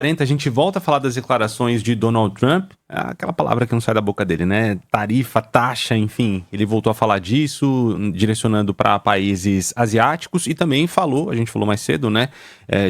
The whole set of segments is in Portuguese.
a gente volta a falar das declarações de Donald Trump, aquela palavra que não sai da boca dele, né? Tarifa, taxa, enfim. Ele voltou a falar disso, direcionando para países asiáticos e também falou, a gente falou mais cedo, né?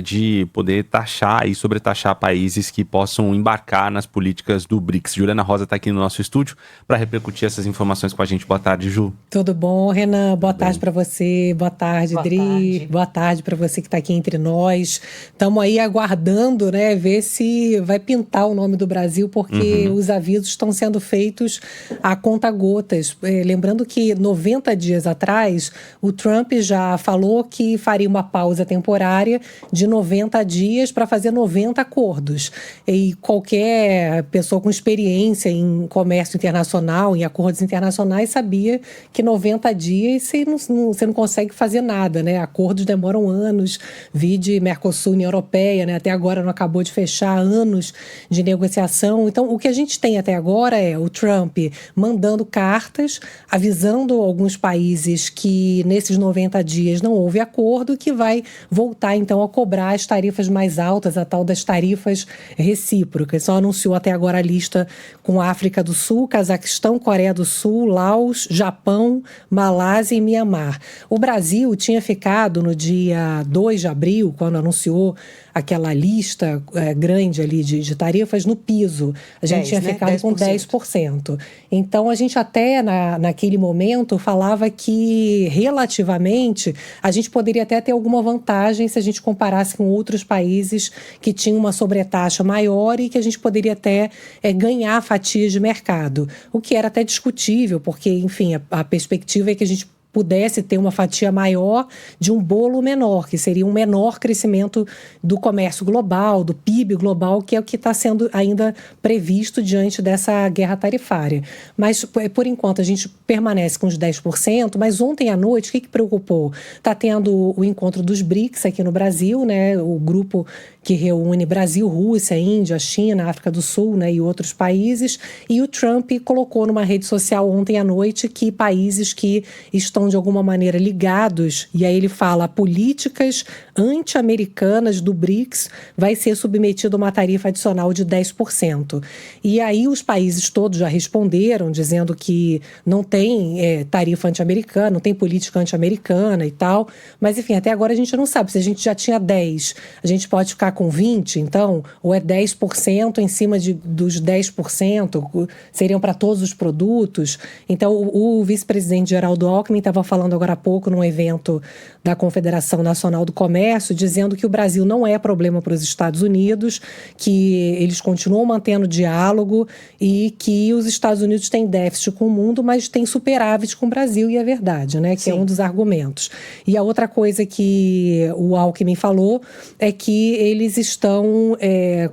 De poder taxar e sobretaxar países que possam embarcar nas políticas do BRICS. Juliana Rosa está aqui no nosso estúdio para repercutir essas informações com a gente. Boa tarde, Ju. Tudo bom, Renan? Boa tarde para você. Boa tarde, Boa Dri. tarde. Boa tarde para você que está aqui entre nós. Estamos aí aguardando, né, ver se vai pintar o nome do Brasil, porque os avisos estão sendo feitos a conta-gotas. Lembrando que 90 dias atrás, o Trump já falou que faria uma pausa temporária de 90 dias para fazer 90 acordos. E qualquer pessoa com experiência em comércio internacional, em acordos internacionais, sabia que 90 dias você não consegue fazer nada, né? Acordos demoram anos, vide Mercosul, União Europeia, né? Até agora não acabou de fechar, anos de negociação. Então, o que a gente tem até agora é o Trump mandando cartas, avisando alguns países que nesses 90 dias não houve acordo e que vai voltar, então, a cobrar as tarifas mais altas, a tal das tarifas recíprocas. Só anunciou até agora a lista com África do Sul, Cazaquistão, Coreia do Sul, Laos, Japão, Malásia e Mianmar. O Brasil tinha ficado no dia 2 de abril, quando anunciou aquela lista grande ali de tarifas no piso. A gente tinha ficado 10%. Com 10%. Então, a gente até naquele momento falava que, relativamente, a gente poderia até ter alguma vantagem se a gente comparasse com outros países que tinham uma sobretaxa maior e que a gente poderia até ganhar fatias de mercado. O que era até discutível, porque, enfim, a perspectiva é que a gente pudesse ter uma fatia maior de um bolo menor, que seria um menor crescimento do comércio global, do PIB global, que é o que está sendo ainda previsto diante dessa guerra tarifária. Mas, por enquanto, a gente permanece com os 10%, mas ontem à noite, o que preocupou? Está tendo o encontro dos BRICS aqui no Brasil, né? O grupo que reúne Brasil, Rússia, Índia, China, África do Sul, né, e outros países, e o Trump colocou numa rede social ontem à noite que países que estão de alguma maneira ligados, e aí ele fala, políticas anti-americanas do BRICS vai ser submetido a uma tarifa adicional de 10%. E aí os países todos já responderam, dizendo que não tem tarifa anti-americana, não tem política anti-americana e tal, mas enfim, até agora a gente não sabe, se a gente já tinha 10%, a gente pode ficar com 20%, então, ou é 10% em cima dos 10%, seriam para todos os produtos. Então, o vice-presidente Geraldo Alckmin estava falando agora há pouco num evento da Confederação Nacional do Comércio, dizendo que o Brasil não é problema para os Estados Unidos, que eles continuam mantendo diálogo e que os Estados Unidos têm déficit com o mundo, mas têm superávit com o Brasil, e é verdade, né? Que Sim. É um dos argumentos. E a outra coisa que o Alckmin falou é que eles estão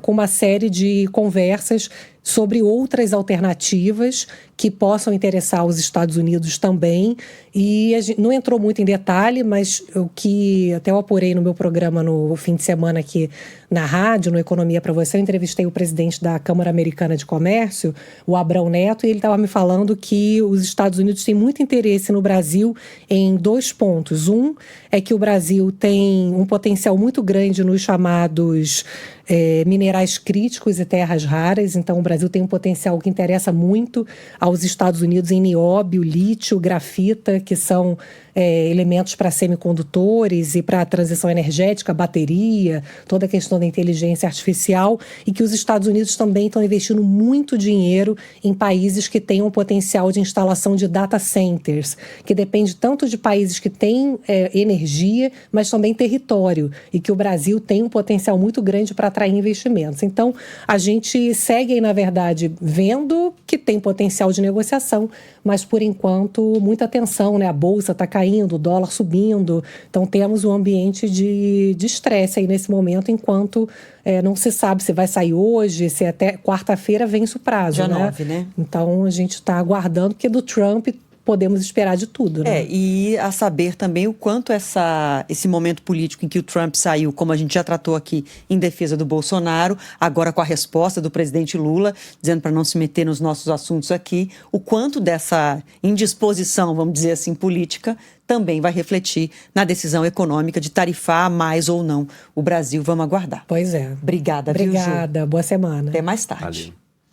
com uma série de conversas sobre outras alternativas que possam interessar os Estados Unidos também. E a gente não entrou muito em detalhe, mas o que até eu apurei no meu programa no fim de semana aqui na rádio, no Economia para Você, eu entrevistei o presidente da Câmara Americana de Comércio, o Abrão Neto, e ele estava me falando que os Estados Unidos têm muito interesse no Brasil em 2 pontos. Um é que o Brasil tem um potencial muito grande nos chamados minerais críticos e terras raras. Então, o Brasil tem um potencial que interessa muito aos Estados Unidos em nióbio, lítio, grafita, que são elementos para semicondutores e para a transição energética, bateria, toda a questão da inteligência artificial, e que os Estados Unidos também estão investindo muito dinheiro em países que têm um potencial de instalação de data centers, que depende tanto de países que têm energia, mas também território, e que o Brasil tem um potencial muito grande para atrair investimentos. Então, a gente segue aí, na verdade, vendo que tem potencial de negociação, mas, por enquanto, muita tensão, né? A bolsa está caindo, o dólar subindo. Então, temos um ambiente de estresse aí nesse momento, enquanto não se sabe se vai sair hoje, se até quarta-feira vence o prazo, Dia né? 9, né? Então, a gente está aguardando, porque do Trump podemos esperar de tudo, né? E a saber também o quanto esse momento político em que o Trump saiu, como a gente já tratou aqui, em defesa do Bolsonaro, agora com a resposta do presidente Lula, dizendo para não se meter nos nossos assuntos aqui, o quanto dessa indisposição, vamos dizer assim, política, também vai refletir na decisão econômica de tarifar mais ou não o Brasil. Vamos aguardar. Pois é. Obrigada, viu, Ju? Obrigada, boa semana. Até mais tarde. Valeu.